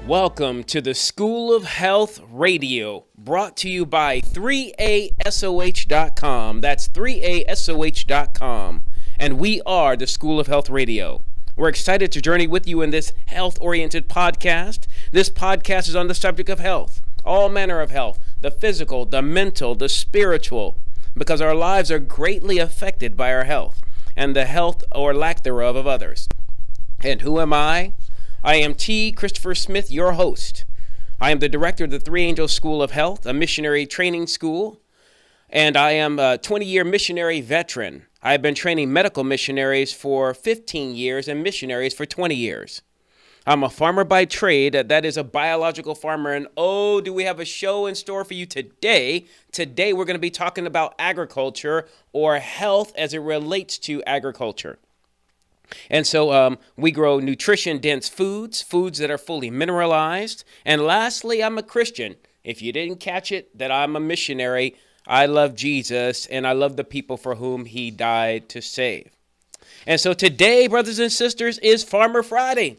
Welcome to the School of Health Radio, brought to you by 3asoh.com. That's 3asoh.com. And we are the School of Health Radio. We're excited to journey with you in this health-oriented podcast. This podcast is on the subject of health, all manner of health, the physical, the mental, the spiritual, because our lives are greatly affected by our health and the health or lack thereof of others. And who am I? I am T. Christopher Smith, your host. I am the director of the Three Angels School of Health, a missionary training school, and I am a 20-year missionary veteran. I have been training medical missionaries for 15 years and missionaries for 20 years. I'm a farmer by trade, that is a biological farmer, and oh, do we have a show in store for you today. Today we're going to be talking about agriculture or health as it relates to agriculture. And so we grow nutrition-dense foods that are fully mineralized. And lastly, I'm a Christian. If you didn't catch it, that I'm a missionary. I love Jesus, and I love the people for whom he died to save. And so today, brothers and sisters, is Farmer Friday.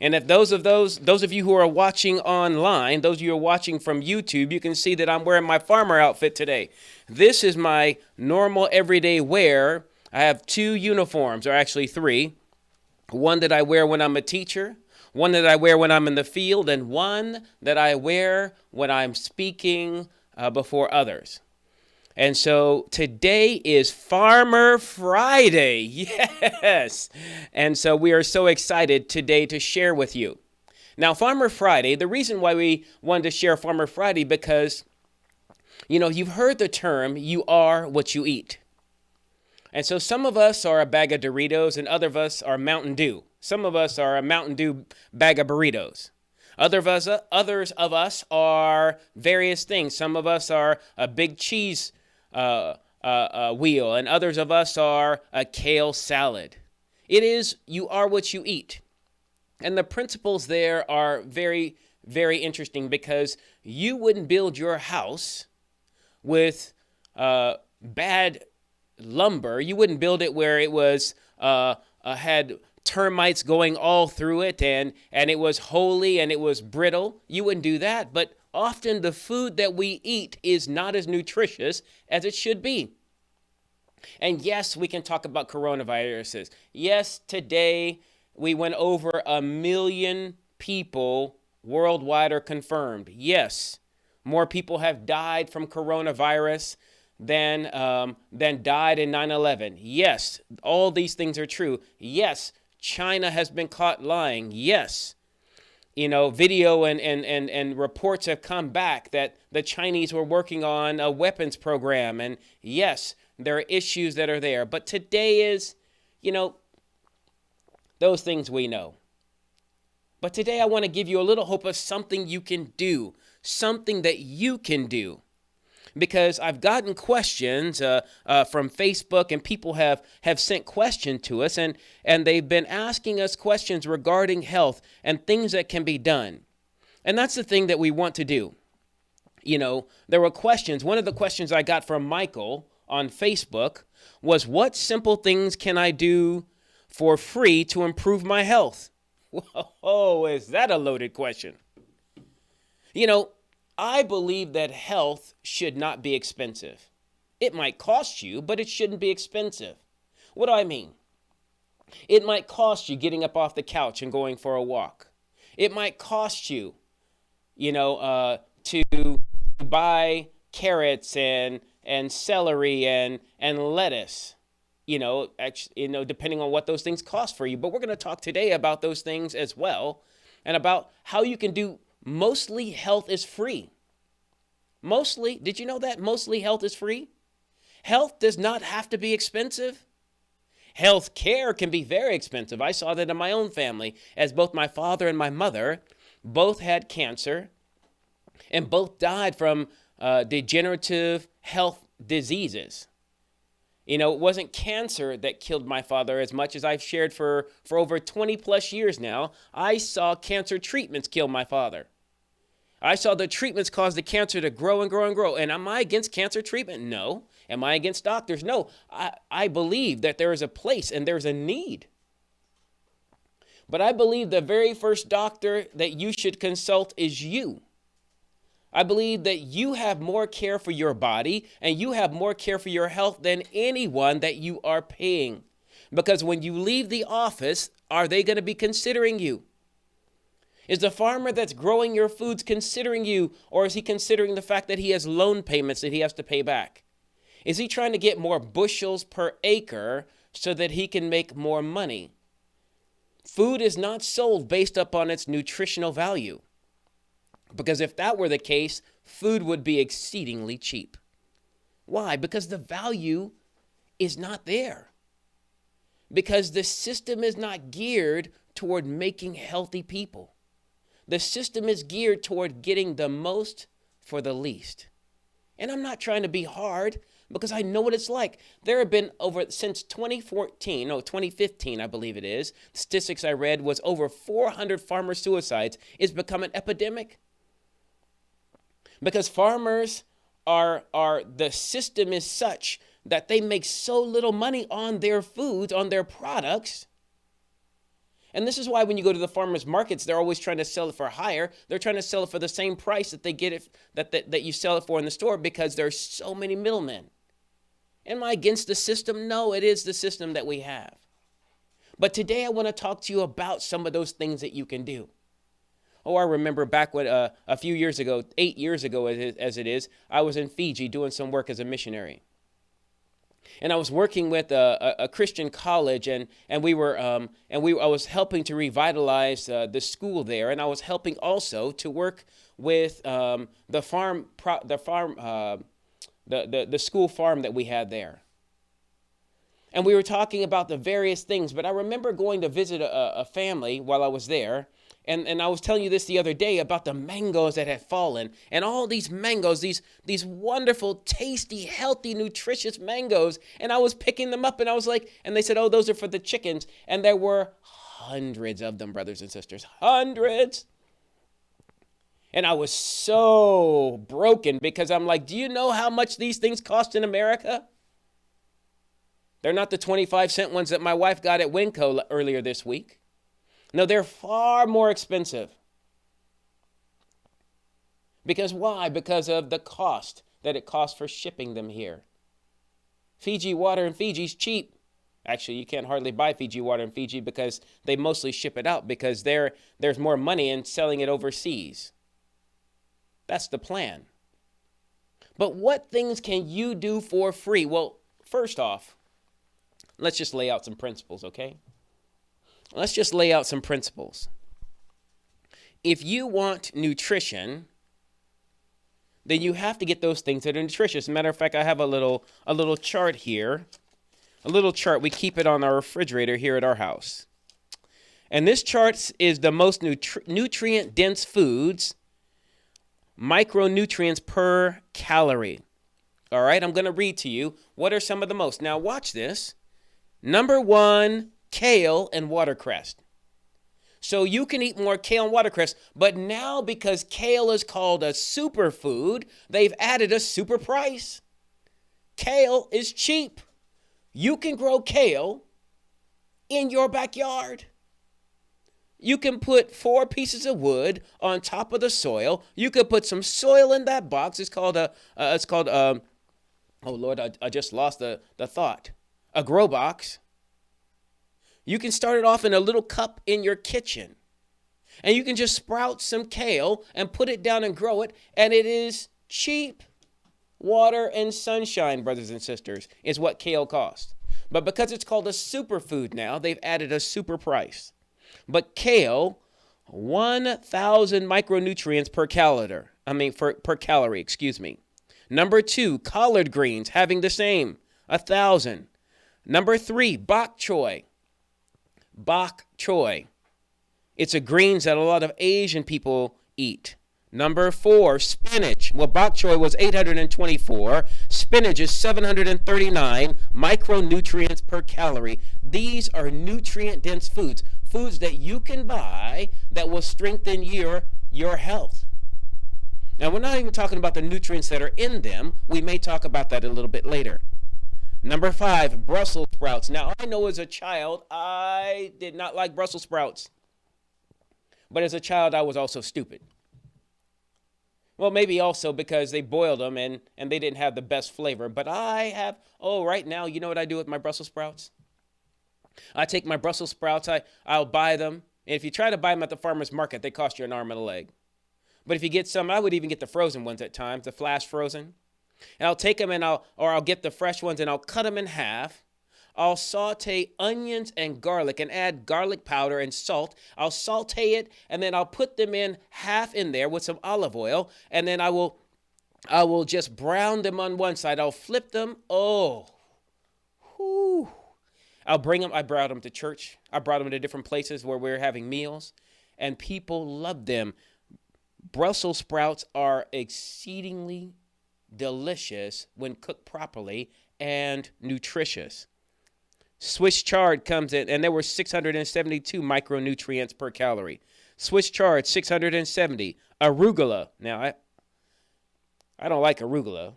And if those of you who are watching online, those of you who are watching from YouTube, you can see that I'm wearing my farmer outfit today. This is my normal everyday wear. I have two uniforms, or actually three. One that I wear when I'm a teacher, one that I wear when I'm in the field, and one that I wear when I'm speaking before others. And so today is Farmer Friday. Yes. And so we are so excited today to share with you. Now, Farmer Friday, the reason why we wanted to share Farmer Friday, because, you've heard the term, you are what you eat. And so some of us are a bag of Doritos and other of us are Mountain Dew. Some of us are a Mountain Dew bag of burritos. Others of us are various things. Some of us are a big cheese wheel, and others of us are a kale salad. It is, you are what you eat. And the principles there are very, very interesting, because you wouldn't build your house with bad lumber. You wouldn't build it where it was had termites going all through it and it was holey and it was brittle. You wouldn't do that. But often the food that we eat is not as nutritious as it should be. And yes, we can talk about coronaviruses. Yes, today we went over 1 million people worldwide are confirmed. Yes, more people have died from coronavirus than died in 9/11. Yes, all these things are true. Yes, China has been caught lying. Yes, video and reports have come back that the Chinese were working on a weapons program. And yes, there are issues that are there. But today is, those things we know. But today I want to give you a little hope of something you can do, something that you can do. Because I've gotten questions from Facebook, and people have sent questions to us, and they've been asking us questions regarding health and things that can be done. And that's the thing that we want to do. There were questions. One of the questions I got from Michael on Facebook was, what simple things can I do for free to improve my health? Whoa, is that a loaded question? I believe that health should not be expensive. It might cost you, but it shouldn't be expensive. What do I mean? It might cost you getting up off the couch and going for a walk. It might cost you, to buy carrots and celery and lettuce, depending on what those things cost for you. But we're going to talk today about those things as well, and about how you can do. Mostly health is free. Mostly, did you know that? Mostly health is free. Health does not have to be expensive. Health care can be very expensive. I saw that in my own family, as both my father and my mother both had cancer and both died from degenerative health diseases. It wasn't cancer that killed my father as much as I've shared for over 20 plus years now. I saw cancer treatments kill my father. I saw the treatments cause the cancer to grow and grow and grow. And am I against cancer treatment? No. Am I against doctors? No. I believe that there is a place and there's a need. But I believe the very first doctor that you should consult is you. I believe that you have more care for your body and you have more care for your health than anyone that you are paying. Because when you leave the office, are they going to be considering you? Is the farmer that's growing your foods considering you, or is he considering the fact that he has loan payments that he has to pay back? Is he trying to get more bushels per acre so that he can make more money? Food is not sold based upon its nutritional value. Because if that were the case, food would be exceedingly cheap. Why? Because the value is not there. Because the system is not geared toward making healthy people. The system is geared toward getting the most for the least. And I'm not trying to be hard because I know what it's like. There have been since 2015, I believe it is, statistics I read was over 400 farmer suicides. It's become an epidemic. Because farmers the system is such that they make so little money on their foods, on their products. And this is why when you go to the farmers markets, they're always trying to sell it for higher. They're trying to sell it for the same price that they get it, that you sell it for in the store, because there's so many middlemen. Am I against the system? No, it is the system that we have. But today I want to talk to you about some of those things that you can do. Oh, I remember back when a few years ago, 8 years ago as it is, I was in Fiji doing some work as a missionary. And I was working with a Christian college, and I was helping to revitalize the school there, and I was helping also to work with the school farm that we had there. And we were talking about the various things, but I remember going to visit a family while I was there. And I was telling you this the other day about the mangoes that had fallen, and all these mangoes, these wonderful, tasty, healthy, nutritious mangoes. And I was picking them up, and I was like, and they said, oh, those are for the chickens. And there were hundreds of them, brothers and sisters, hundreds. And I was so broken because I'm like, do you know how much these things cost in America? They're not the 25-cent ones that my wife got at Winco earlier this week. No, they're far more expensive. Because why? Because of the cost that it costs for shipping them here. Fiji water in Fiji's cheap. Actually, you can't hardly buy Fiji water in Fiji because they mostly ship it out because there's more money in selling it overseas. That's the plan. But what things can you do for free? Well, first off, let's just lay out some principles, okay? Let's just lay out some principles. If you want nutrition, then you have to get those things that are nutritious. As a matter of fact, I have a little chart here. A little chart. We keep it on our refrigerator here at our house. And this chart is the most nutrient-dense foods, micronutrients per calorie. All right, I'm going to read to you what are some of the most. Now watch this. Number 1, kale and watercress. So you can eat more kale and watercress, but now because kale is called a superfood, they've added a super price. Kale is cheap. You can grow kale in your backyard. You can put 4 pieces of wood on top of the soil. You could put some soil in that box. It's called oh Lord, I just lost the thought. A grow box. You can start it off in a little cup in your kitchen. And you can just sprout some kale and put it down and grow it. And it is cheap. Water and sunshine, brothers and sisters, is what kale costs. But because it's called a superfood now, they've added a super price. But kale, 1,000 micronutrients per calorie, excuse me. Number 2, collard greens, having the same, 1,000. Number 3, bok choy. Bok choy. It's a greens that a lot of Asian people eat. Number 4, spinach. Well, bok choy was 824. Spinach is 739 micronutrients per calorie. These are nutrient-dense foods. Foods that you can buy that will strengthen your health. Now, we're not even talking about the nutrients that are in them. We may talk about that a little bit later. Number 5, Brussels sprouts. Now, I know as a child, I did not like Brussels sprouts. But as a child, I was also stupid. Well, maybe also because they boiled them and they didn't have the best flavor. But right now, you know what I do with my Brussels sprouts? I take my Brussels sprouts, I'll buy them. And if you try to buy them at the farmer's market, they cost you an arm and a leg. But if you get some, I would even get the frozen ones at times, the flash frozen. And I'll take them and I'll get the fresh ones and I'll cut them in half. I'll saute onions and garlic and add garlic powder and salt. I'll saute it and then I'll put them in half in there with some olive oil. And then I will just brown them on one side. I'll flip them. Oh, whew. I'll bring them. I brought them to church. I brought them to different places where we were having meals and people loved them. Brussels sprouts are exceedingly delicious when cooked properly and nutritious. Swiss chard comes in, and there were 672 micronutrients per calorie. Swiss chard, 670. Arugula. Now, I don't like arugula.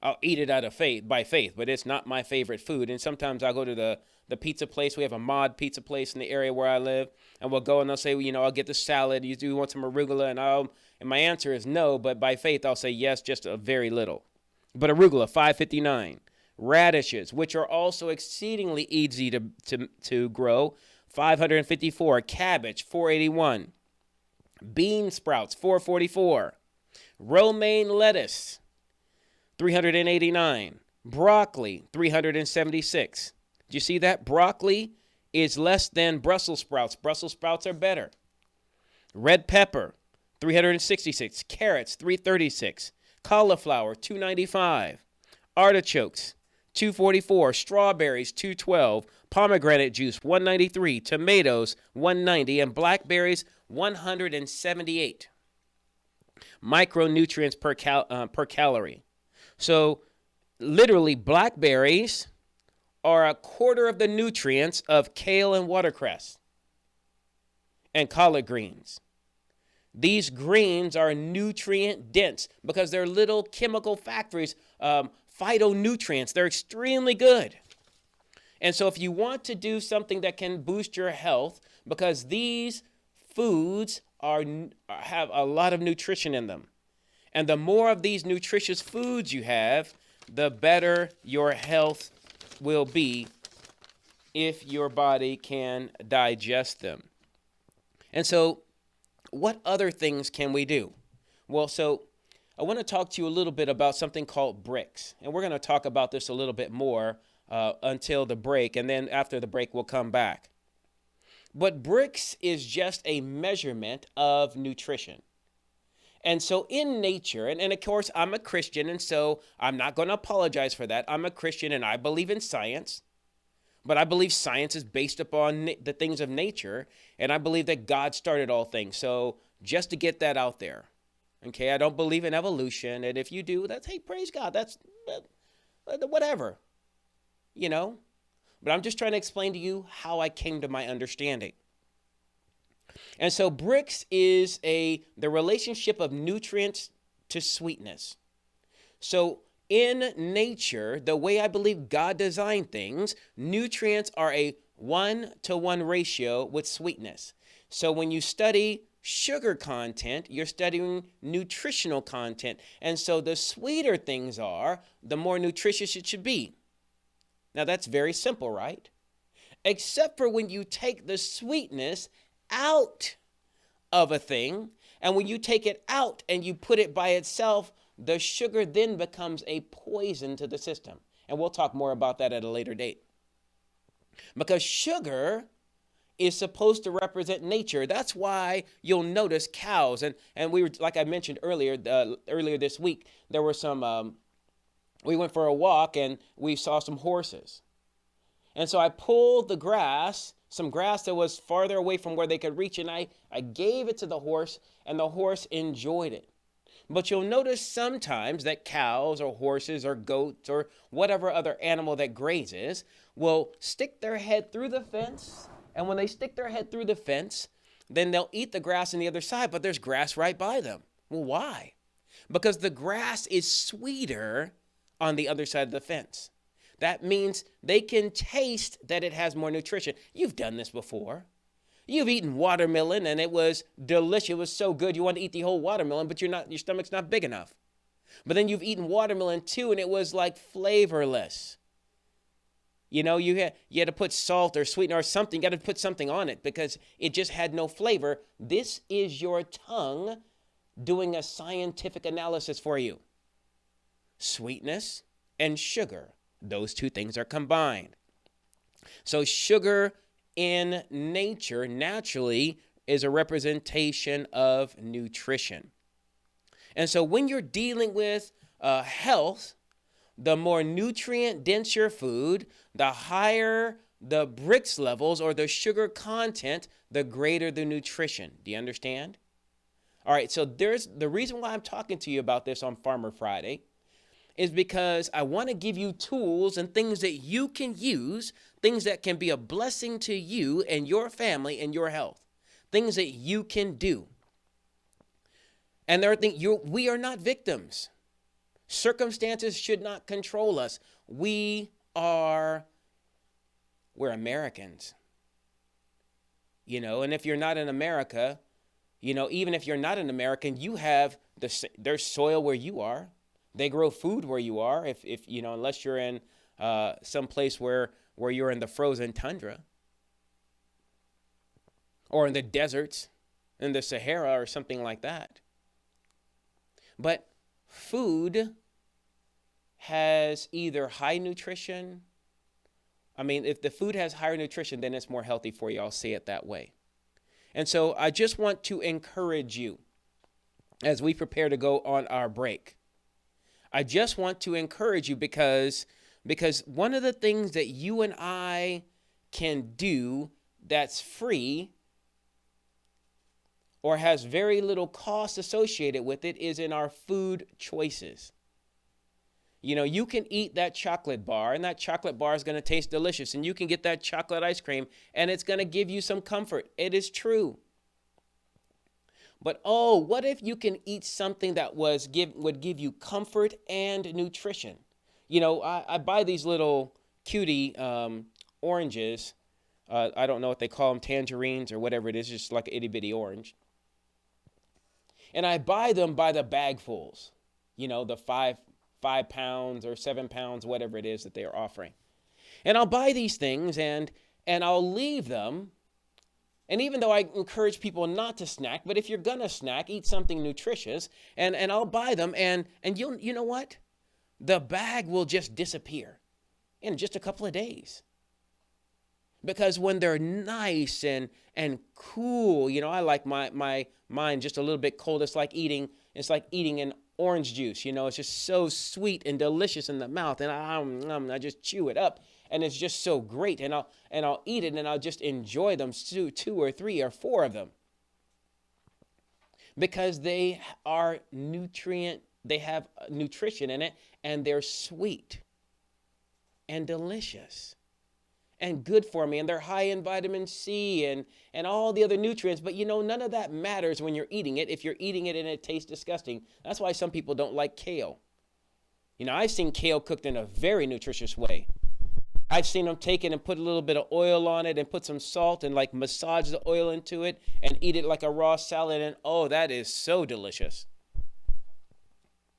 I'll eat it by faith, but it's not my favorite food. And sometimes I'll go to the pizza place. We have a mod pizza place in the area where I live. And we'll go and they'll say, I'll get the salad. Do you want some arugula? And my answer is no, but by faith, I'll say yes, just a very little. But arugula, 559. Radishes, which are also exceedingly easy to grow, 554. Cabbage, 481. Bean sprouts, 444. Romaine lettuce, 389. Broccoli, 376. Do you see that? Broccoli is less than Brussels sprouts. Brussels sprouts are better. Red pepper, 366. Carrots, 336. Cauliflower, 295. Artichokes, 244. Strawberries, 212. Pomegranate juice, 193. Tomatoes, 190. And blackberries, 178. Micronutrients per calorie. So literally, blackberries are a quarter of the nutrients of kale and watercress and collard greens. These greens are nutrient dense because they're little chemical factories, phytonutrients. They're extremely good. And so if you want to do something that can boost your health, because these foods have a lot of nutrition in them. And the more of these nutritious foods you have, the better your health will be if your body can digest them. And so what other things can we do? Well, so I want to talk to you a little bit about something called bricks. And we're going to talk about this a little bit more until the break. And then after the break, we'll come back. But bricks is just a measurement of nutrition. And so in nature, and of course, I'm a Christian, and so I'm not going to apologize for that. I'm a Christian, and I believe in science. But I believe science is based upon the things of nature, and I believe that God started all things. So just to get that out there, okay, I don't believe in evolution, and if you do, hey, praise God, that's whatever, But I'm just trying to explain to you how I came to my understanding. And so bricks is the relationship of nutrients to sweetness. So in nature, the way I believe God designed things, nutrients are a 1-to-1 ratio with sweetness. So when you study sugar content, you're studying nutritional content. And so the sweeter things are, the more nutritious it should be. Now that's very simple, right? Except for when you take the sweetness out of a thing, and when you take it out and you put it by itself, the sugar then becomes a poison to the system. And we'll talk more about that at a later date. Because sugar is supposed to represent nature. That's why you'll notice cows. And we were, like I mentioned earlier this week, there were some, we went for a walk and we saw some horses. And so I pulled the grass, some grass that was farther away from where they could reach, and I gave it to the horse, and the horse enjoyed it. But you'll notice sometimes that cows or horses or goats or whatever other animal that grazes will stick their head through the fence. And when they stick their head through the fence, then they'll eat the grass on the other side, but there's grass right by them. Well, why? Because the grass is sweeter on the other side of the fence. That means they can taste that it has more nutrition. You've done this before. You've eaten watermelon and it was delicious. It was so good you want to eat the whole watermelon, but your stomach's not big enough. But then you've eaten watermelon too and it was like flavorless. You had to put salt or sweetener or something. You got to put something on it because it just had no flavor. This is your tongue doing a scientific analysis for you. Sweetness and sugar, those two things are combined. So sugar in nature naturally is a representation of nutrition. And so when you're dealing with health, the more nutrient dense your food, the higher the Brix levels or the sugar content, the greater the nutrition. Do you understand? All right, so there's the reason why I'm talking to you about this on Farmer Friday is because I want to give you tools and things that you can use, things that can be a blessing to you and your family and your health, things that you can do. And there are things we are not victims. Circumstances should not control us. We're Americans. And if you're not in America, even if you're not an American, you have there's soil where you are. They grow food where you are. If unless you're in some place where you're in the frozen tundra or in the deserts, in the Sahara or something like that. But food has either high nutrition. If the food has higher nutrition, then it's more healthy for you. I'll say it that way. And so I just want to encourage you as we prepare to go on our break. I just want to encourage you because one of the things that you and I can do that's free or has very little cost associated with it is in our food choices. You can eat that chocolate bar and that chocolate bar is going to taste delicious and you can get that chocolate ice cream and it's going to give you some comfort. It is true. But what if you can eat something that would give you comfort and nutrition? I buy these little cutie oranges. I don't know what they call them, tangerines or whatever it is, just like an itty bitty orange. And I buy them by the bagfuls, the 5 pounds or 7 pounds, whatever it is that they are offering. And I'll buy these things and I'll leave them. And even though I encourage people not to snack, but if you're going to snack, eat something nutritious, and I'll buy them, and you know what? The bag will just disappear in just a couple of days. Because when they're nice and cool, I like mine just a little bit cold. It's like eating an orange juice. It's just so sweet and delicious in the mouth, and I just chew it up, and it's just so great. And I'll eat it, and I'll just enjoy them, two or three or four of them, because they are nutrient. They have nutrition in it, and they're sweet and delicious and good for me, and they're high in vitamin C and all the other nutrients. But none of that matters when you're eating it if you're eating it and it tastes disgusting. That's why some people don't like kale. I've seen kale cooked in a very nutritious way. I've seen them take it and put a little bit of oil on it and put some salt and massage the oil into it and eat it like a raw salad, and that is so delicious.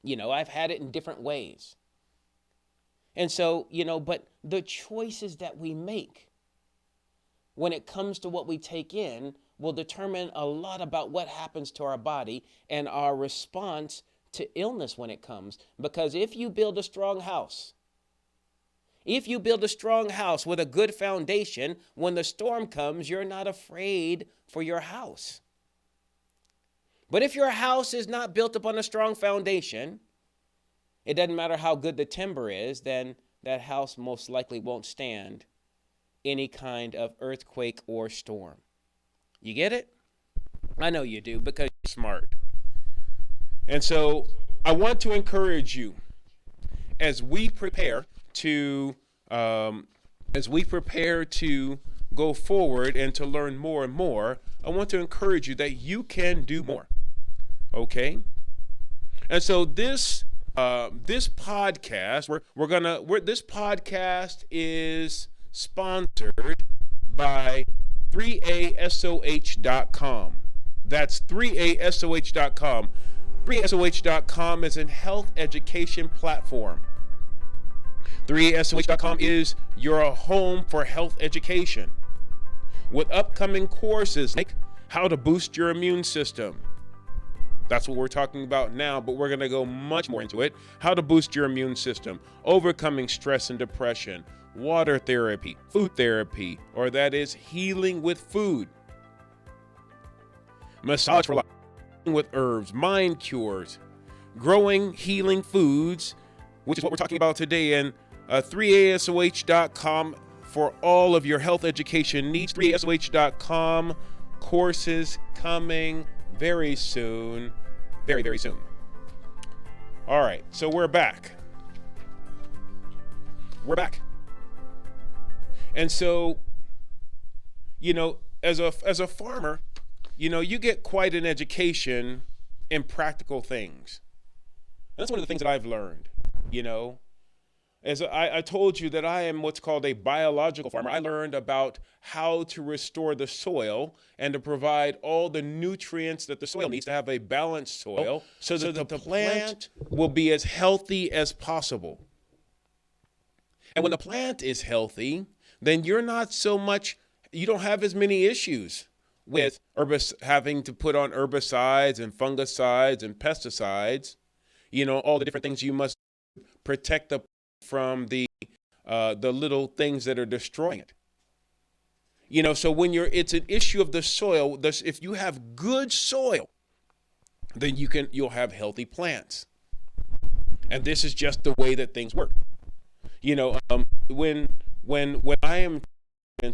I've had it in different ways. And so, but the choices that we make when it comes to what we take in will determine a lot about what happens to our body and our response to illness when it comes. Because if you build a strong house with a good foundation, when the storm comes, you're not afraid for your house. But if your house is not built upon a strong foundation, it doesn't matter how good the timber is, then that house most likely won't stand any kind of earthquake or storm. You get it? I know you do, because you're smart. And so I want to encourage you as we prepare to go forward and to learn more and more. I want to encourage you that you can do more. Okay? And so this podcast, this podcast is sponsored by 3asoh.com. That's 3asoh.com. 3asoh.com is a health education platform. 3asoh.com is your home for health education, with upcoming courses like how to boost your immune system. That's what we're talking about now, but we're going to go much more into it. How to boost your immune system, overcoming stress and depression, water therapy, food therapy, or that is healing with food, massage for life with herbs, mind cures, growing healing foods, which is what we're talking about today, and 3asoh.com for all of your health education needs. 3asoh.com courses coming very soon. Very, very soon. All right, so we're back. We're back. And so, as a farmer, you get quite an education in practical things. And that's one of the things that I've learned, As I told you that I am what's called a biological farmer. I learned about how to restore the soil and to provide all the nutrients that the soil needs to have a balanced soil so that the plant will be as healthy as possible. And when the plant is healthy, then you don't have as many issues with having to put on herbicides and fungicides and pesticides, all the different things you must protect from the little things that are destroying it. So when it's an issue of the soil, if you have good soil, then you'll have healthy plants. And this is just the way that things work. When I am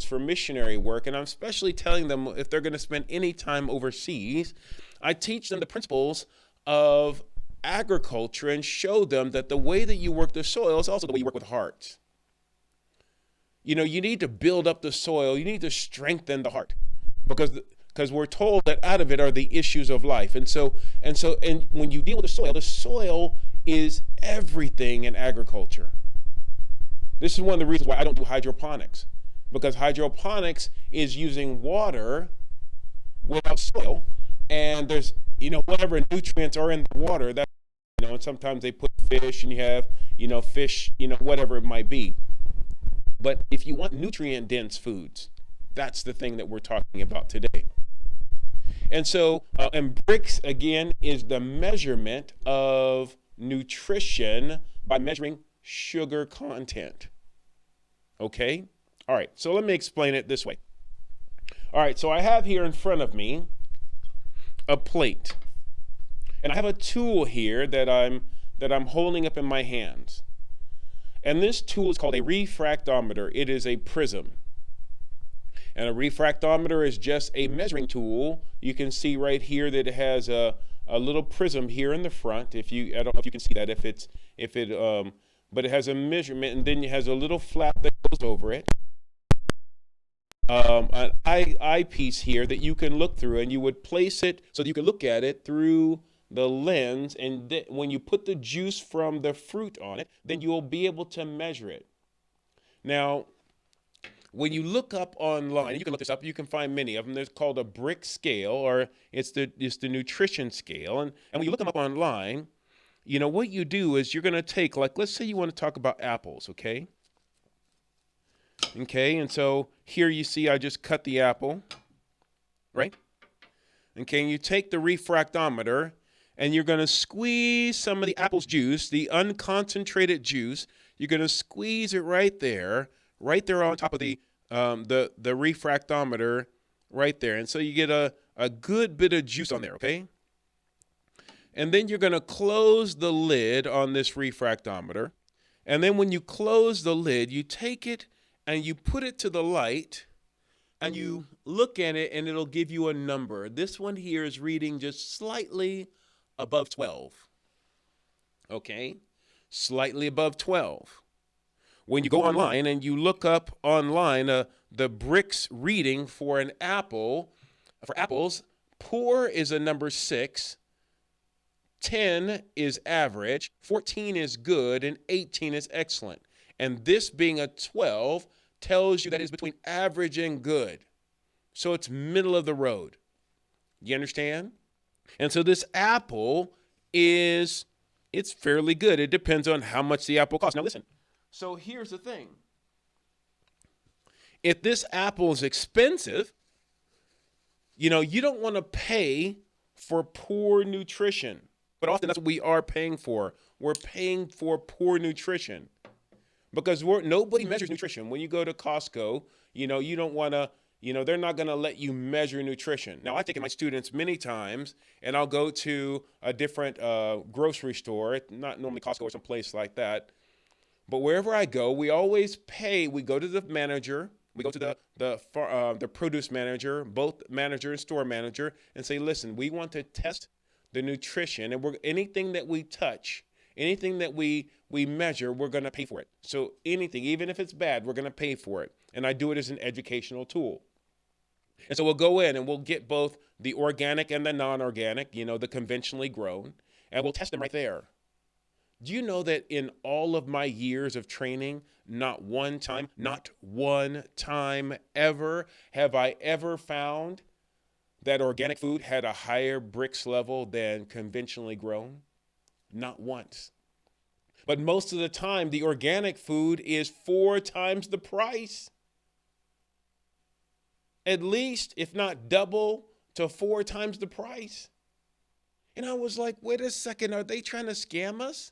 for missionary work, and I'm especially telling them if they're going to spend any time overseas, I teach them the principles of agriculture and show them that the way that you work the soil is also the way you work with hearts. You need to build up the soil. You need to strengthen the heart because we're told that out of it are the issues of life. And when you deal with the soil is everything in agriculture. This is one of the reasons why I don't do hydroponics, because hydroponics is using water without soil, and there's whatever nutrients are in the water that and sometimes they put fish, and you have fish, whatever it might be. But if you want nutrient dense foods, that's the thing that we're talking about today. And so and BRICS again is the measurement of nutrition by measuring sugar content. Okay? All right, so let me explain it this way. All right, so I have here in front of me a plate. And I have a tool here that I'm holding up in my hands. And this tool is called a refractometer. It is a prism. And a refractometer is just a measuring tool. You can see right here that it has a little prism here in the front. I don't know if you can see that but it has a measurement, and then it has a little flap that goes over it. An eyepiece here that you can look through, and you would place it so that you can look at it through the lens, and when you put the juice from the fruit on it, then you'll be able to measure it. Now, when you look up online, you can look this up, you can find many of them. There's called a BRIC scale, or it's the nutrition scale. And when you look them up online, what you do is you're going to take, let's say you want to talk about apples, okay? Okay, and so here you see I just cut the apple, right? Okay, and you take the refractometer, and you're going to squeeze some of the apple's juice, the unconcentrated juice. You're going to squeeze it right there on top of the refractometer right there. And so you get a good bit of juice on there, okay? And then you're going to close the lid on this refractometer. And then when you close the lid, you take it and you put it to the light, and you look at it, and it'll give you a number. This one here is reading just slightly above 12. Okay? Slightly above 12. When you go online and you look up online the BRICS reading for an apple, for apples, poor is a number 6, 10 is average, 14 is good, and 18 is excellent. And this being a 12 tells you that it's between average and good. So it's middle of the road. You understand? And so this apple it's fairly good. It depends on how much the apple costs. Now listen. So here's the thing. If this apple is expensive, you don't want to pay for poor nutrition. But often that's what we are paying for. We're paying for poor nutrition because nobody measures nutrition. When you go to Costco, you don't want to, they're not going to let you measure nutrition. Now, I've taken my students many times, and I'll go to a different grocery store, not normally Costco or some place like that. But wherever I go, we always pay. We go to the manager. We go to the produce manager, both manager and store manager, and say, listen, we want to test the nutrition, and anything that we touch, anything that we measure, we're going to pay for it. So anything, even if it's bad, we're going to pay for it. And I do it as an educational tool. And so we'll go in and we'll get both the organic and the non-organic, the conventionally grown, and we'll test them right there. Do you know that in all of my years of training, not one time ever have I ever found that organic food had a higher Brix level than conventionally grown? Not once. But most of the time, the organic food is 4 times the price. At least, if not double to 4 times the price. And I was like, wait a second, are they trying to scam us?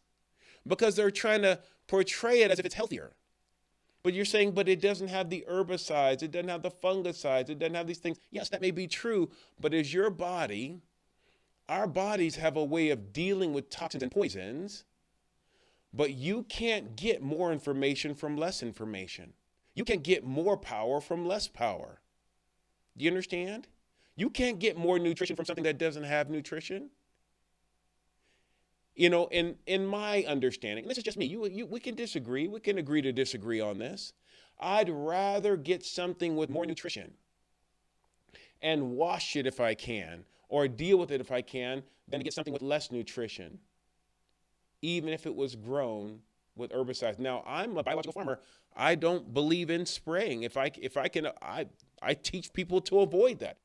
Because they're trying to portray it as if it's healthier. But you're saying, but it doesn't have the herbicides, it doesn't have the fungicides, it doesn't have these things. Yes, that may be true, but as your body, our bodies have a way of dealing with toxins and poisons, but you can't get more information from less information. You can't get more power from less power. Do you understand? You can't get more nutrition from something that doesn't have nutrition. In my understanding, and this is just me, we can disagree. We can agree to disagree on this. I'd rather get something with more nutrition and wash it if I can, or deal with it if I can, than to get something with less nutrition, even if it was grown with herbicides. Now, I'm a biological farmer. I don't believe in spraying. If I can, I teach people to avoid that.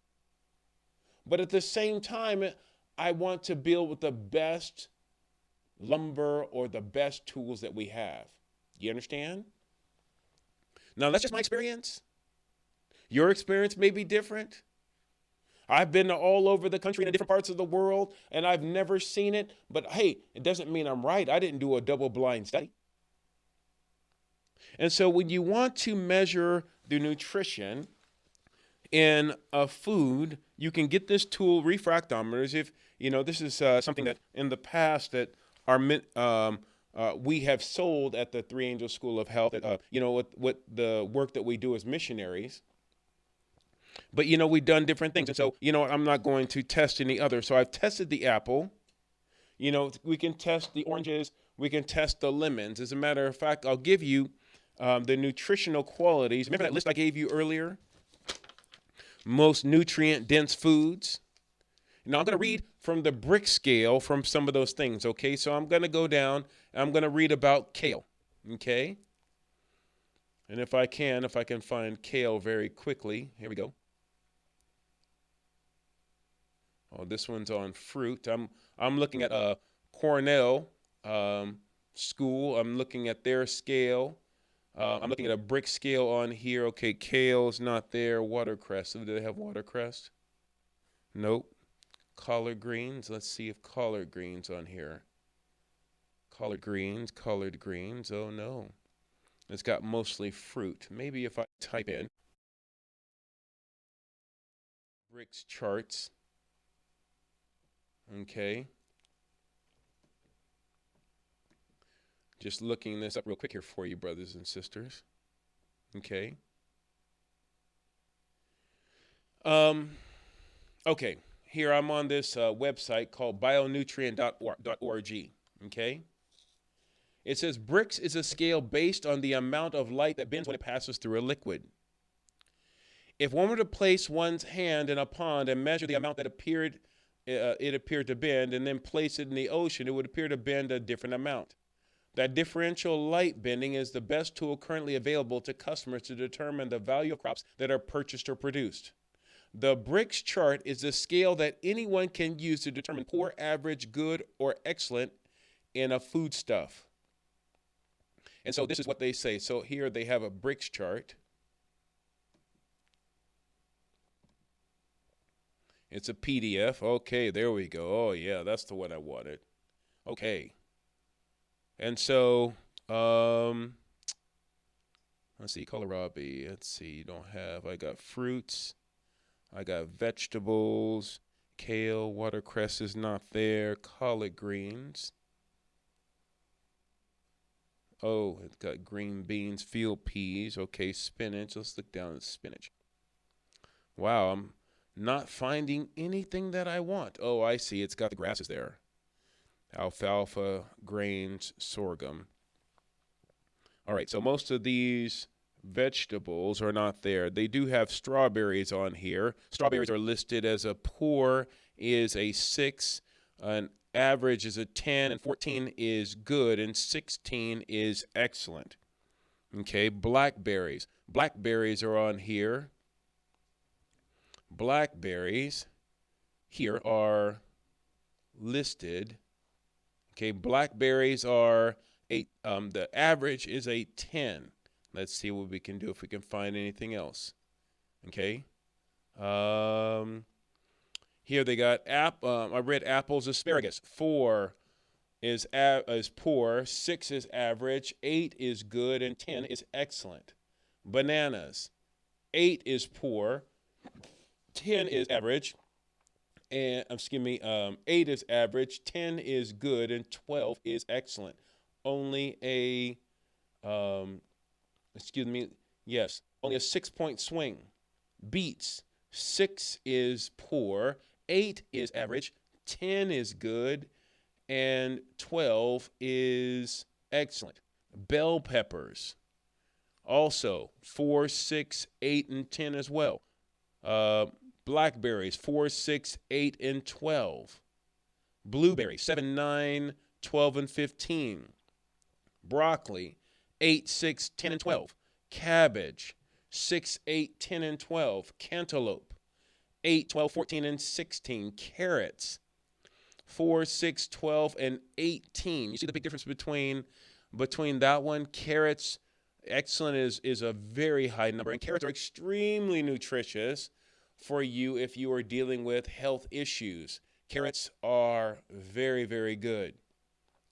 But at the same time, I want to build with the best lumber or the best tools that we have. You understand? Now, that's just my experience. Your experience may be different. I've been all over the country in different parts of the world, and I've never seen it. But hey, it doesn't mean I'm right. I didn't do a double-blind study. And so when you want to measure the nutrition in a food, you can get this tool, refractometers. If this is something that in the past that we have sold at the Three Angels School of Health. What the work that we do as missionaries. But we've done different things, and so I'm not going to test any other. So I've tested the apple. We can test the oranges. We can test the lemons. As a matter of fact, I'll give you the nutritional qualities. Remember that list I gave you earlier? Most nutrient-dense foods. Now, I'm going to read from the Brix scale from some of those things, okay? So I'm going to go down, and I'm going to read about kale, okay? And if I can find kale very quickly. Here we go. Oh, this one's on fruit. I'm looking at Cornell School. I'm looking at their scale. I'm looking at a Brix scale on here. Okay, kale's not there. Watercress. Do they have watercress? Nope. Collard greens. Let's see if collard greens on here. Collard greens. Oh no. It's got mostly fruit. Maybe if I type in Brix charts. Okay. Just looking this up real quick here for you, brothers and sisters. Okay. Okay. Here I'm on this website called bionutrient.org. Okay. It says Brix is a scale based on the amount of light that bends when it passes through a liquid. If one were to place one's hand in a pond and measure the amount that it appeared to bend, and then place it in the ocean, it would appear to bend a different amount. That differential light bending is the best tool currently available to customers to determine the value of crops that are purchased or produced. The Brix chart is a scale that anyone can use to determine poor, average, good, or excellent in a foodstuff. And so this is what they say. So here they have a Brix chart. It's a PDF. Okay, there we go. Oh, yeah, that's the one I wanted. Okay. And so, let's see, kohlrabi. Let's see, you don't have, I got fruits. I got vegetables. Kale, watercress is not there. Collard greens. Oh, it's got green beans, field peas. Okay, spinach. Let's look down at spinach. Wow, I'm not finding anything that I want. Oh, I see. It's got the grasses there. Alfalfa, grains, sorghum. All right, so most of these vegetables are not there. They do have strawberries on here. Strawberries are listed as a poor is a 6, an average is a 10, and 14 is good, and 16 is excellent. Okay, blackberries. Blackberries are on here. Blackberries here are listed. Okay, blackberries are the average is a 10. Let's see what we can do if we can find anything else. Okay. Here they got I read apples, asparagus. 4 is poor, 6 is average, 8 is good, and 10 is excellent. Bananas. 8 is poor, 10 is average, and 8 is average, 10 is good, and 12 is excellent. Only a only a 6-point swing. Beets. 6 is poor, 8 is average, 10 is good, and 12 is excellent. Bell peppers. Also 4, 6, 8, and 10 as well. Blackberries 4, 6, 8, and 12. Blueberries 7, 9, 12, and 15. Broccoli 8, 6, 10, and 12. Cabbage 6, 8, 10, and 12. Cantaloupe 8, 12, 14, and 16. Carrots 4, 6, 12, and 18. You see the big difference between that one? Carrots, excellent is a very high number, and carrots are extremely nutritious for you if you are dealing with health issues. Carrots are very, very good.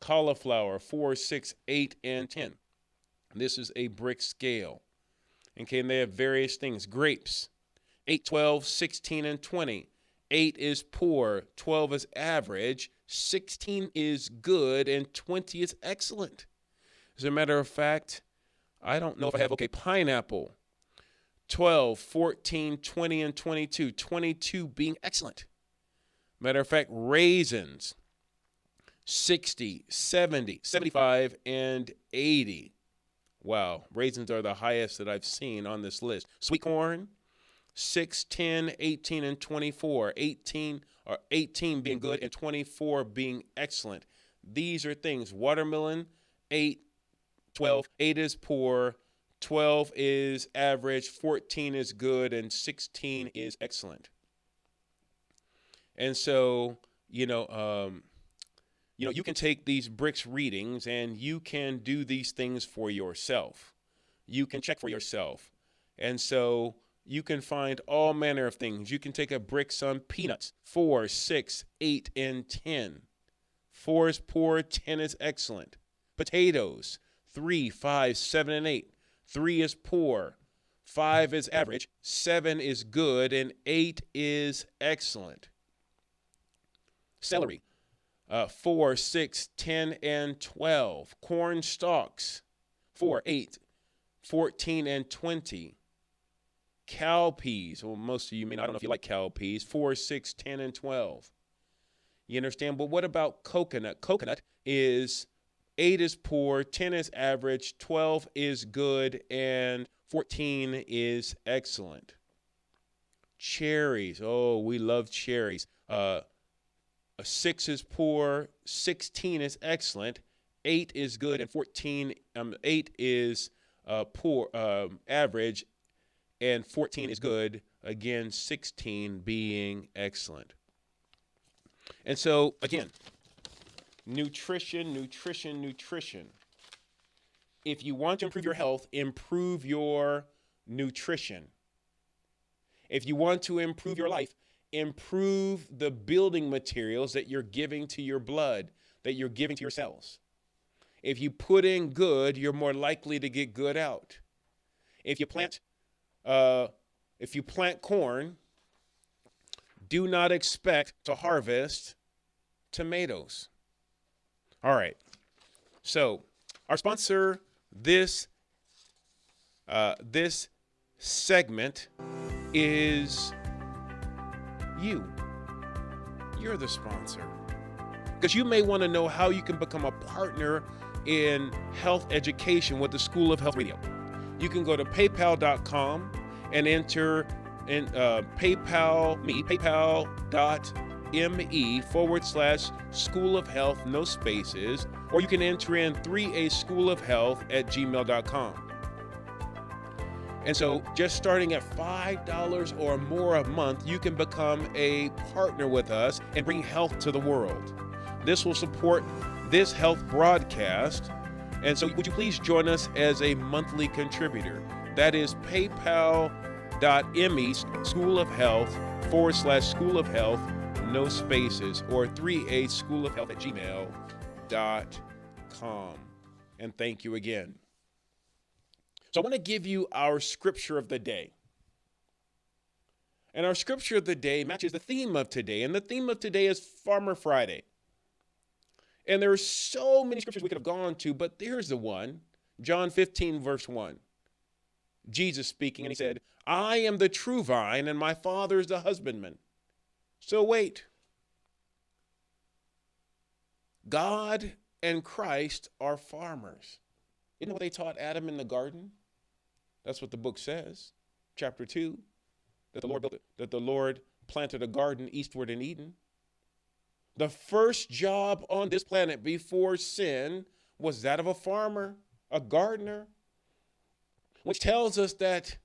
Cauliflower, 4, 6, 8, and 10. This is a Brix scale. Okay, and they have various things. Grapes, 8, 12, 16, and 20. 8 is poor, 12 is average, 16 is good, and 20 is excellent. As a matter of fact, I don't know if I have, pineapple, 12, 14, 20, and 22. 22 being excellent. Matter of fact, raisins, 60, 70, 75, and 80. Wow, raisins are the highest that I've seen on this list. Sweet corn, 6, 10, 18, and 24. 18 being good and 24 being excellent. These are things. Watermelon, 8, 12. 8 is poor, 12 is average, 14 is good, and 16 is excellent. And so, you can take these Brix readings and you can do these things for yourself. You can check for yourself. And so you can find all manner of things. You can take a Brix on peanuts, 4, 6, 8, and 10. 4 is poor, 10 is excellent. Potatoes, 3, 5, 7, and 8. 3 is poor, 5 is average, 7 is good, and 8 is excellent. Celery, 4, 6, 10, and 12. Corn stalks, 4, 8, 14, and 20. Cowpeas, well, most of you may not, I don't know if you like cowpeas, 4, 6, 10, and 12. You understand? But what about coconut? Coconut is 8 is poor, 10 is average, 12 is good, and 14 is excellent. Cherries, oh, we love cherries. 6 is poor, 16 is excellent, 8 is good, and 8 is poor, average, and 14 is good. Again, 16 being excellent. And so, again, nutrition. If you want to improve your health, improve your nutrition. If you want to improve your life, improve the building materials that you're giving to your blood, that you're giving to your cells. If you put in good, you're more likely to get good out. If you plant corn, do not expect to harvest tomatoes. All right. So our sponsor this segment is you. You're the sponsor. Because you may want to know how you can become a partner in health education with the School of Health Radio. You can go to paypal.com and enter in paypal.me/School of Health, no spaces, or you can enter in 3aschoolofhealth@gmail.com. And so just starting at $5 or more a month, you can become a partner with us and bring health to the world. This will support this health broadcast. And so would you please join us as a monthly contributor? That is paypal.me/School of Health/School of Health, no spaces, or 3aschoolofhealth@gmail.com. And thank you again. So I want to give you our scripture of the day. And our scripture of the day matches the theme of today. And the theme of today is Farmer Friday. And there are so many scriptures we could have gone to, but here's the one. John 15, verse 1. Jesus speaking, and he said, I am the true vine, and my Father is the husbandman. So wait. God and Christ are farmers. Isn't that what they taught Adam in the garden? That's what the book says. Chapter 2, that the Lord planted a garden eastward in Eden. The first job on this planet before sin was that of a farmer, a gardener, which tells us that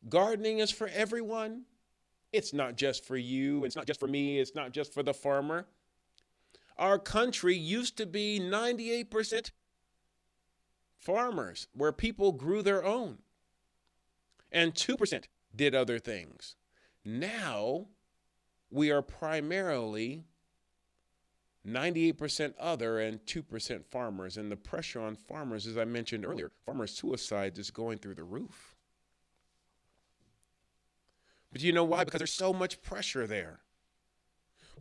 gardening is for everyone. It's not just for you. It's not just for me. It's not just for the farmer. Our country used to be 98% farmers, where people grew their own, and 2% did other things. Now we are primarily 98% other and 2% farmers. And the pressure on farmers, as I mentioned earlier, farmer suicide is going through the roof. But you know why? Because there's so much pressure there.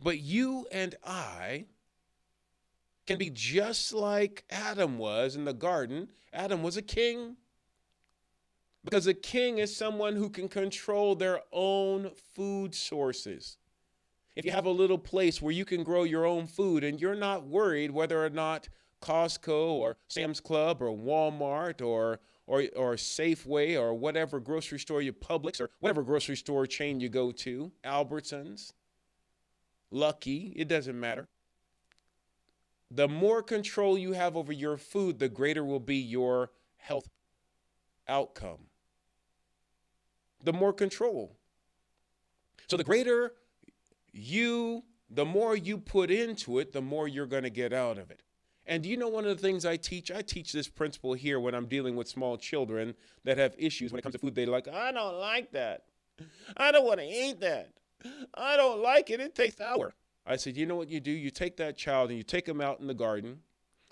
But you and I can be just like Adam was in the garden. Adam was a king. Because a king is someone who can control their own food sources. If you have a little place where you can grow your own food and you're not worried whether or not Costco or Sam's Club or Walmart or Safeway or whatever grocery store Publix or whatever grocery store chain you go to, Albertsons, Lucky, it doesn't matter. The more control you have over your food, the greater will be your health outcome. The more control. So the more you put into it, the more you're going to get out of it. And do you know one of the things I teach? I teach this principle here when I'm dealing with small children that have issues when it comes to food. They're like, I don't like that. I don't want to eat that. I don't like it. It tastes sour. I said, you know what you do? You take that child and you take him out in the garden,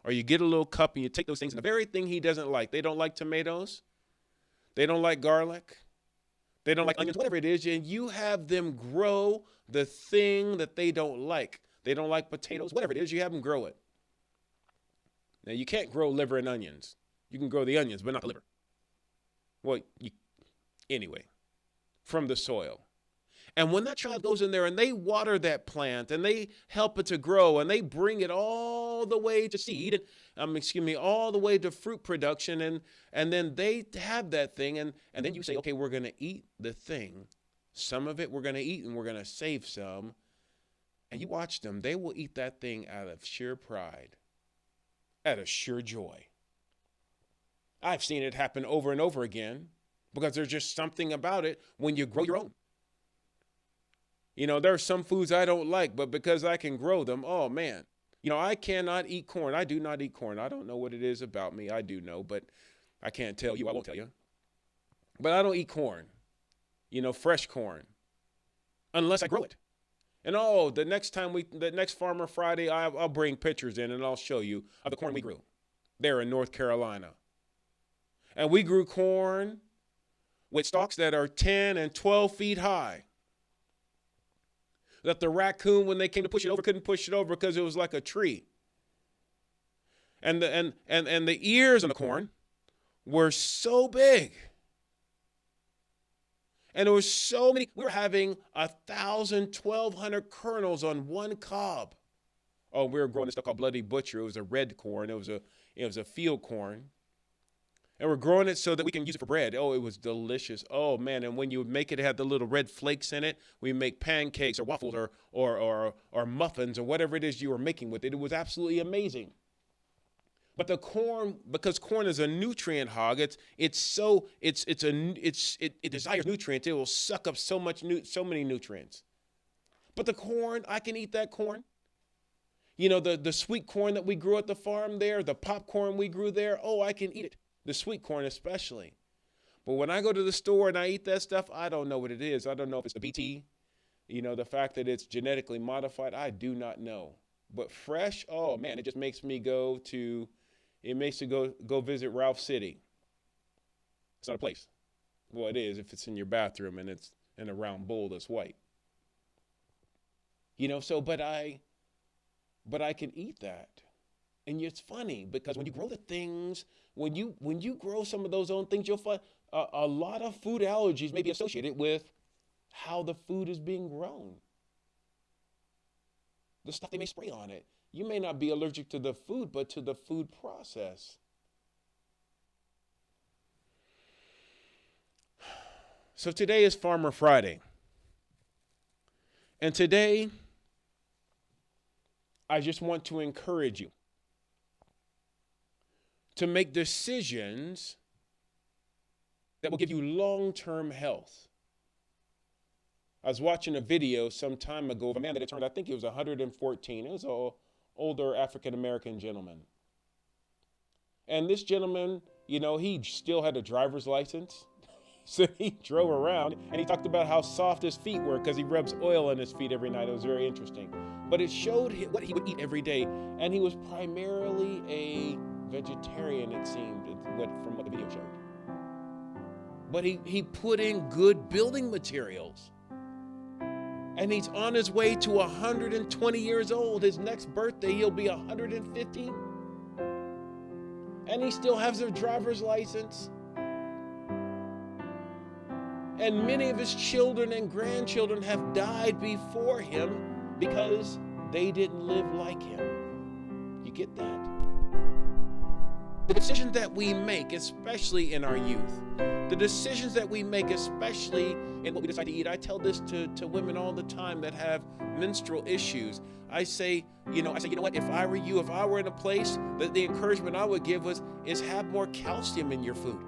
or you get a little cup and you take those things, and the very thing he doesn't like. They don't like tomatoes. They don't like garlic. They don't like onions, whatever it is, and you have them grow the thing that they don't like. They don't like potatoes, whatever it is, you have them grow it. Now, you can't grow liver and onions. You can grow the onions, but not the liver. Well, anyway, from the soil. And when that child goes in there and they water that plant and they help it to grow and they bring it all the way to seed, all the way to fruit production, and then they have that thing, and then you say, okay, we're going to eat the thing. Some of it we're going to eat and we're going to save some. And you watch them, they will eat that thing out of sheer pride, out of sheer joy. I've seen it happen over and over again because there's just something about it when you grow your own. There are some foods I don't like, but because I can grow them, oh man. I cannot eat corn. I do not eat corn. I don't know what it is about me. I do know, but I can't tell you. I won't tell you. But I don't eat corn, fresh corn, unless I grow it. And the next Farmer Friday, I'll bring pictures in and I'll show you of the corn we grew there in North Carolina. And we grew corn with stalks that are 10 and 12 feet high. That the raccoon, when they came to push it over, couldn't push it over because it was like a tree. And the ears on the corn were so big. And there was so many. We were having 1,000, 1,200 kernels on one cob. Oh, we were growing this stuff called Bloody Butcher. It was a red corn. It was a field corn. And we're growing it so that we can use it for bread. Oh, it was delicious. Oh, man. And when you make it, it had the little red flakes in it. We make pancakes or waffles or muffins or whatever it is you were making with it. It was absolutely amazing. But the corn, because corn is a nutrient hog, it desires nutrients. It will suck up so many nutrients. But the corn, I can eat that corn. The sweet corn that we grew at the farm there, the popcorn we grew there. Oh, I can eat it. The sweet corn especially. But when I go to the store and I eat that stuff, I don't know what it is. I don't know if it's the BT, the fact that it's genetically modified. I do not know. But fresh, oh man, it just makes me go visit Ralph City. It's not a place. Well, it is if it's in your bathroom and it's in a round bowl that's white. But I can eat that. And it's funny because when you grow the things, when you grow some of those own things, you'll find a lot of food allergies may be associated with how the food is being grown. The stuff they may spray on it. You may not be allergic to the food, but to the food process. So today is Farmer Friday. And today, I just want to encourage you to make decisions that will give you long-term health. I was watching a video some time ago of a man that had turned, I think he was 114. It was an older African-American gentleman. And this gentleman, he still had a driver's license. So he drove around and he talked about how soft his feet were because he rubs oil on his feet every night. It was very interesting. But it showed what he would eat every day. And he was primarily a vegetarian, it seemed, from what the video showed. But he put in good building materials. And he's on his way to 120 years old. His next birthday, he'll be 115. And he still has a driver's license. And many of his children and grandchildren have died before him because they didn't live like him. You get that? The decisions that we make, especially in our youth, the decisions that we make, especially in what we decide to eat. I tell this to women all the time that have menstrual issues. I say, you know what, if I were you, if I were in a place, that the encouragement I would give is have more calcium in your food.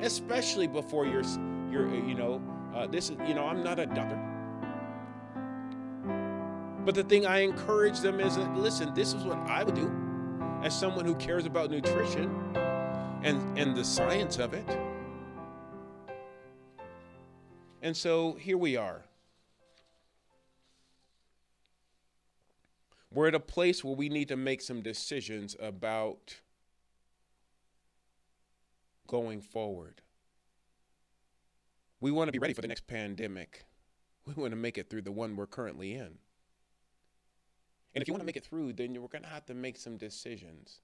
Especially before I'm not a doctor. But the thing I encourage them is that, listen, this is what I would do as someone who cares about nutrition and the science of it. And so here we are. We're at a place where we need to make some decisions about going forward. We want to be ready for the next pandemic. We want to make it through the one we're currently in. And if you want to make it through, then we're going to have to make some decisions.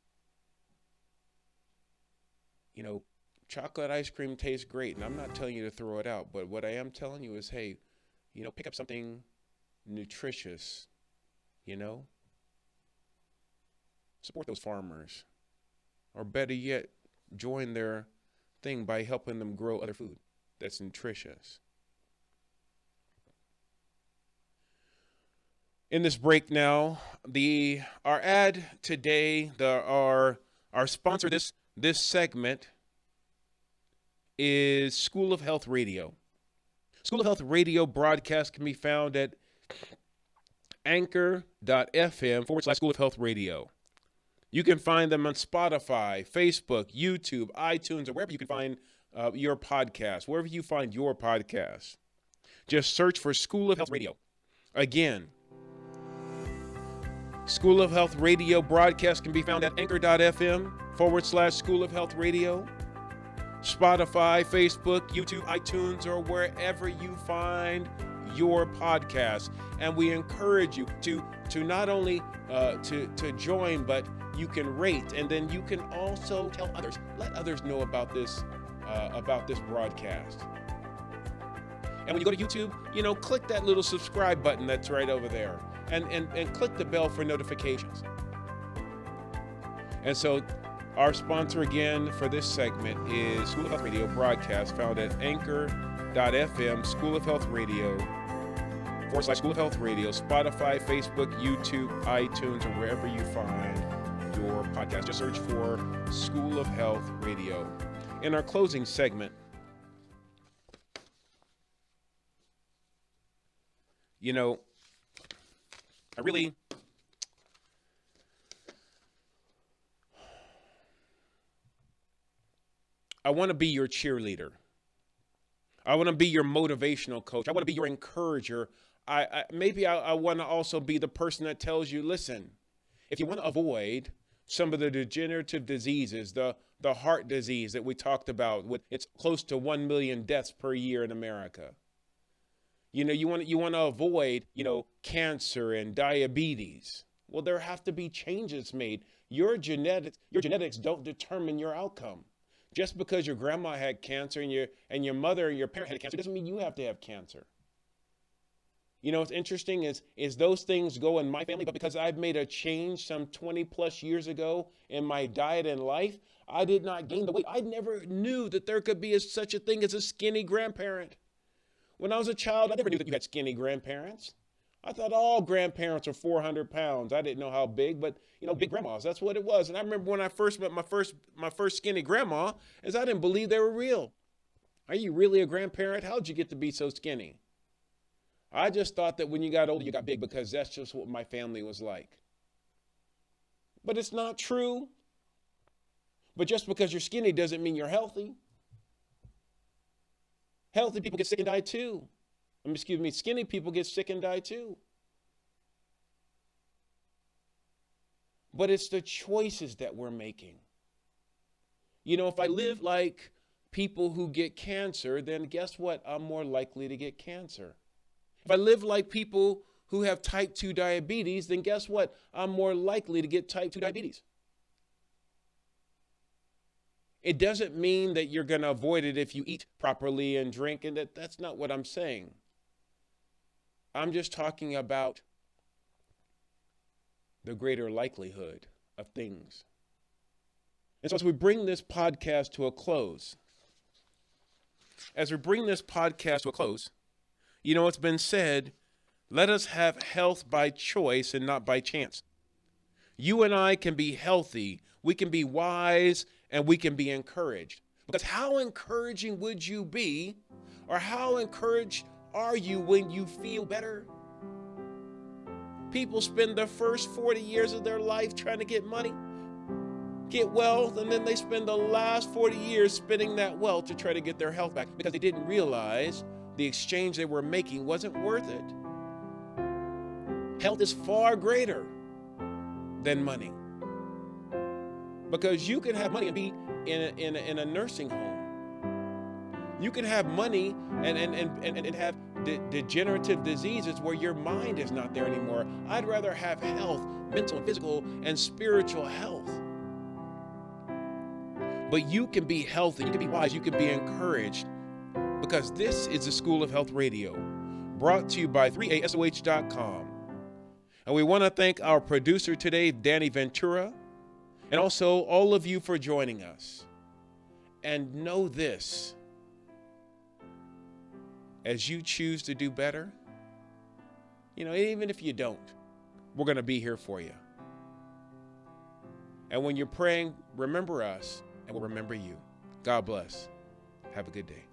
Chocolate ice cream tastes great, and I'm not telling you to throw it out, but what I am telling you is, hey, pick up something nutritious, Support those farmers. Or better yet, join their thing by helping them grow other food that's nutritious. In this break now, our ad today, our sponsor this segment is School of Health Radio. School of Health radio broadcast can be found at anchor.fm/School of Health Radio. You can find them on Spotify, Facebook, YouTube, iTunes, or wherever you can find your podcast, wherever you find your podcast. Just search for School of Health Radio. Again, School of Health Radio broadcast can be found at anchor.fm/School of Health Radio, Spotify, Facebook, YouTube, iTunes, or wherever you find your podcast. And we encourage you to not only to join, but you can rate, and then you can also tell others. Let others know about this broadcast. And when you go to YouTube, click that little subscribe button that's right over there, and click the bell for notifications. And so our sponsor again for this segment is School of Health Radio broadcast, found at anchor.fm, School of Health Radio, /School of Health Radio, Spotify, Facebook, YouTube, iTunes, or wherever you find your podcast. Just search for School of Health Radio. In our closing segment, I want to be your cheerleader. I want to be your motivational coach. I want to be your encourager. I want to also be the person that tells you, listen, if you want to avoid some of the degenerative diseases, the heart disease that we talked about, it's close to 1 million deaths per year in America. You want to avoid, cancer and diabetes. Well, there have to be changes made. Your genetics don't determine your outcome. Just because your grandma had cancer and your mother and your parent had cancer doesn't mean you have to have cancer. What's interesting is those things go in my family, but because I've made a change some 20 plus years ago in my diet and life, I did not gain the weight. I never knew that there could be such a thing as a skinny grandparent. When I was a child, I never knew that you had skinny grandparents. I thought all grandparents are 400 pounds. I didn't know how big, but big grandmas, that's what it was. And I remember when I first met my first skinny grandma, I didn't believe they were real. Are you really a grandparent? How'd you get to be so skinny? I just thought that when you got older, you got big because that's just what my family was like. But it's not true. But just because you're skinny doesn't mean you're healthy. Healthy people get sick and die too. Skinny people get sick and die too. But it's the choices that we're making. If I live like people who get cancer, then guess what? I'm more likely to get cancer. If I live like people who have type 2 diabetes, then guess what? I'm more likely to get type 2 diabetes. It doesn't mean that you're going to avoid it if you eat properly and drink, and that's not what I'm saying. I'm just talking about the greater likelihood of things. And so as we bring this podcast to a close, it's been said, let us have health by choice and not by chance. You and I can be healthy, we can be wise, and we can be encouraged. Because how encouraging would you be, or how encouraged are you when you feel better? People spend the first 40 years of their life trying to get money, get wealth, and then they spend the last 40 years spending that wealth to try to get their health back because they didn't realize the exchange they were making wasn't worth it. Health is far greater than money. Because you can have money and be in a nursing home. You can have money and have degenerative diseases where your mind is not there anymore. I'd rather have health, mental and physical and spiritual health. But you can be healthy, you can be wise, you can be encouraged, because this is the School of Health Radio, brought to you by 3asoh.com. And we want to thank our producer today, Danny Ventura, and also all of you for joining us. And know this, as you choose to do better, even if you don't, we're going to be here for you. And when you're praying, remember us, and we'll remember you. God bless. Have a good day.